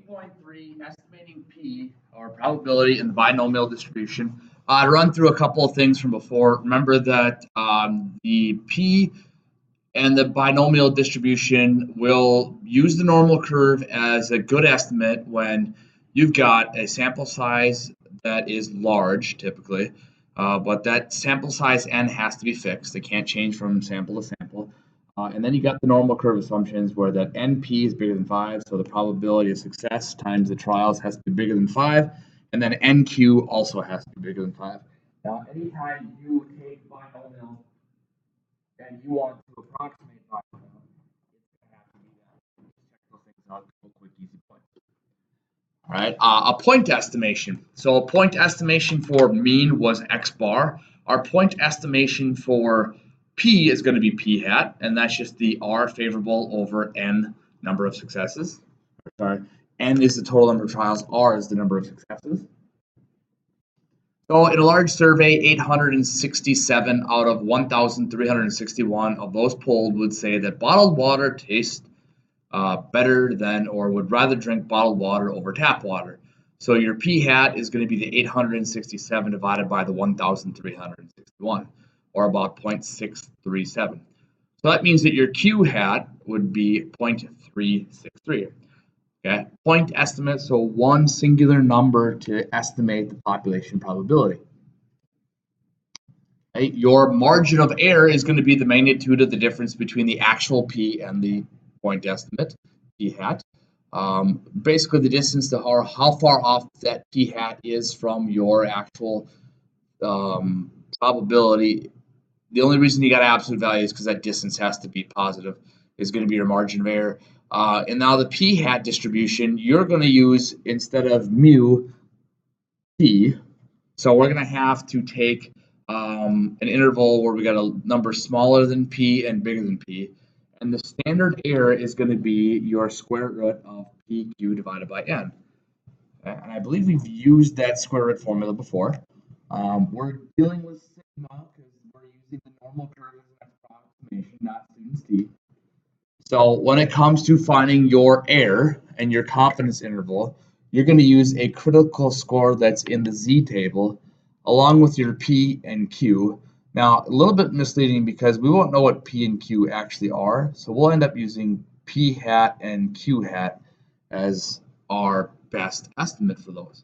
8.3, estimating P, or probability in the binomial distribution. To run through a couple of things from before, remember that the P and the binomial distribution will use the normal curve as a good estimate when you've got a sample size that is large, typically, but that sample size n has to be fixed. It can't change from sample to sample. And then you got the normal curve assumptions where that NP is bigger than 5, so the probability of success times the trials has to be bigger than 5, and then NQ also has to be bigger than 5. Now, anytime you take binomial and you want to approximate binomial, it's going to have to be that. Check those things out, real quick, easy points. All right, a point estimation. So a point estimation for mean was x bar. Our point estimation for P is going to be P hat, and that's just the R favorable over N number of successes. Sorry, N is the total number of trials, R is the number of successes. So in a large survey, 867 out of 1,361 of those polled would say that bottled water tastes better than or would rather drink bottled water over tap water. So your P hat is going to be the 867 divided by the 1,361, or about 0.637. So that means that your Q hat would be 0.363. Okay, point estimate, so one singular number to estimate the population probability. Okay, your margin of error is going to be the magnitude of the difference between the actual P and the point estimate, P hat. Basically the distance to how far off that P hat is from your actual probability. The only reason you got absolute value is because that distance has to be positive, is going to be your margin of error. And now the P hat distribution, you're going to use, instead of mu, P. So we're going to have to take an interval where we got a number smaller than P and bigger than P. And the standard error is going to be your square root of PQ divided by N. Okay? And I believe we've used that square root formula before. We're dealing with sigma because we're using the normal curve as an approximation, not student's t. So when it comes to finding your error and your confidence interval, you're going to use a critical score that's in the Z table along with your P and Q. Now, a little bit misleading because we won't know what P and Q actually are, so we'll end up using P hat and Q hat as our best estimate for those.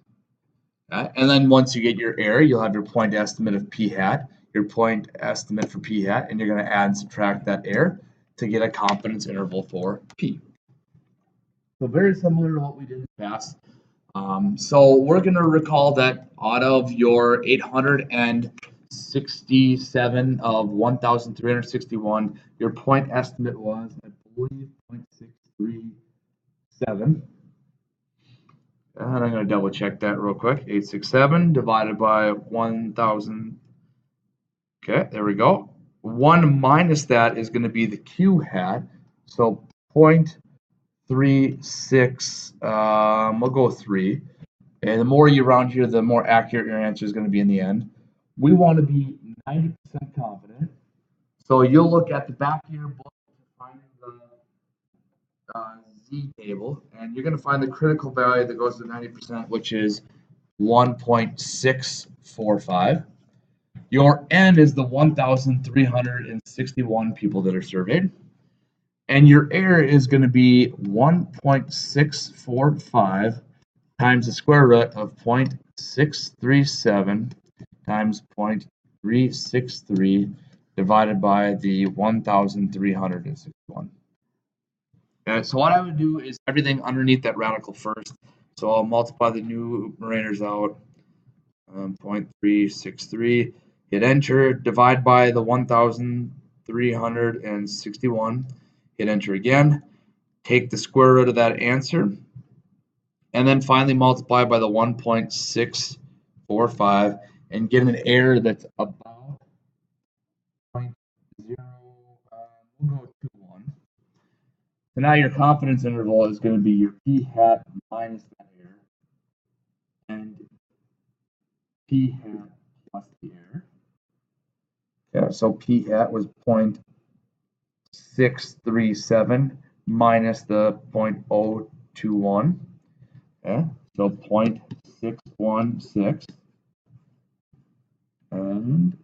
And then once you get your error, you'll have your point estimate of P hat, your point estimate for P hat, and you're going to add and subtract that error to get a confidence interval for P. So very similar to what we did in the past. So we're going to recall that out of your 867 of 1,361, your point estimate was, I believe, 0.637. And I'm going to double check that real quick. 867 divided by 1,000. Okay, there we go. 1 minus that is going to be the Q hat. So 0.36, we'll go 3. And the more you round here, the more accurate your answer is going to be in the end. We want to be 90% confident. So you'll look at the back of your book to find the Z table, and you're going to find the critical value that goes to 90%, which is 1.645. Your N is the 1,361 people that are surveyed. And your error is going to be 1.645 times the square root of 0.637 times 0.363 divided by the 1,361. Okay, so what I would do is everything underneath that radical first. So I'll multiply the numerators out, 0.363. Hit enter, divide by the 1,361, hit enter again, take the square root of that answer, and then finally multiply by the 1.645 and get an error that's about 0.0, we'll go 21. So now your confidence interval is going to be your P hat minus that error, and P hat plus the error. Yeah, so P hat was 0.637 minus the 0.021. Okay, so 0.616, and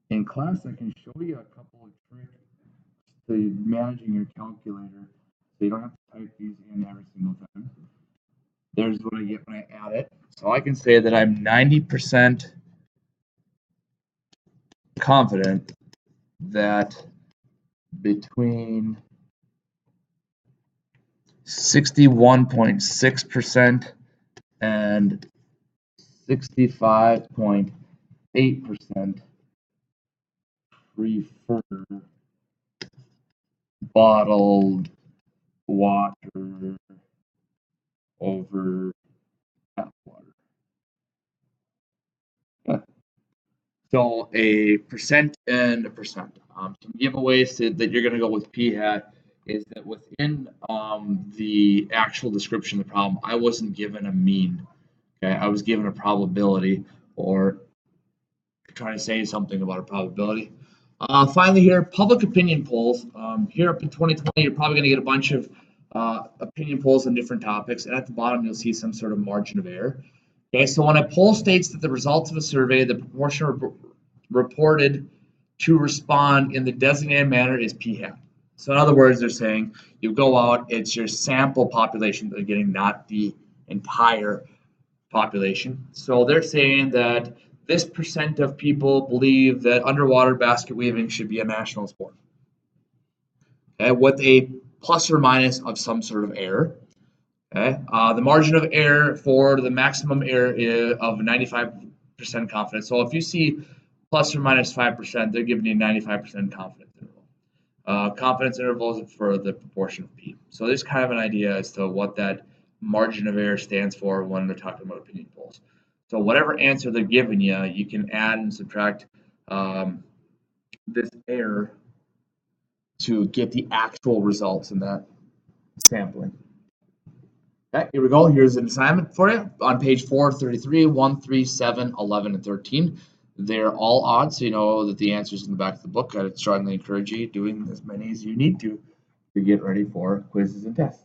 in class I can show you a couple of tricks to managing your calculator so you don't have to type these in every single time. There's what I get when I add it. So I can say that I'm 90% confident that between 61.6% and 65.8% prefer bottled water over tap water. Yeah. So a percent and a percent. Some giveaways that you're going to go with P hat is that within the actual description of the problem, I wasn't given a mean. Okay, I was given a probability, or trying to say something about a probability. Finally, here, public opinion polls. Here up in 2020, you're probably going to get a bunch of opinion polls on different topics, and at the bottom, you'll see some sort of margin of error. Okay, so when a poll states that the results of a survey, the proportion reported to respond in the designated manner is p hat. So in other words, they're saying you go out, it's your sample population that they're getting, not the entire population. So they're saying that this percent of people believe that underwater basket weaving should be a national sport. Okay, with a plus or minus of some sort of error. Okay, the margin of error for the maximum error is of 95% confidence. So if you see plus or minus 5%, they're giving you 95% confidence interval. Confidence intervals for the proportion of p. So there's kind of an idea as to what that margin of error stands for when they're talking about opinion polls. So whatever answer they're giving you, you can add and subtract this error to get the actual results in that sampling. Okay, here we go. Here's an assignment for you on page 433, 1, 3, 7, 11, and 13. They're all odd, so you know that the answers in the back of the book. I'd strongly encourage you doing as many as you need to get ready for quizzes and tests.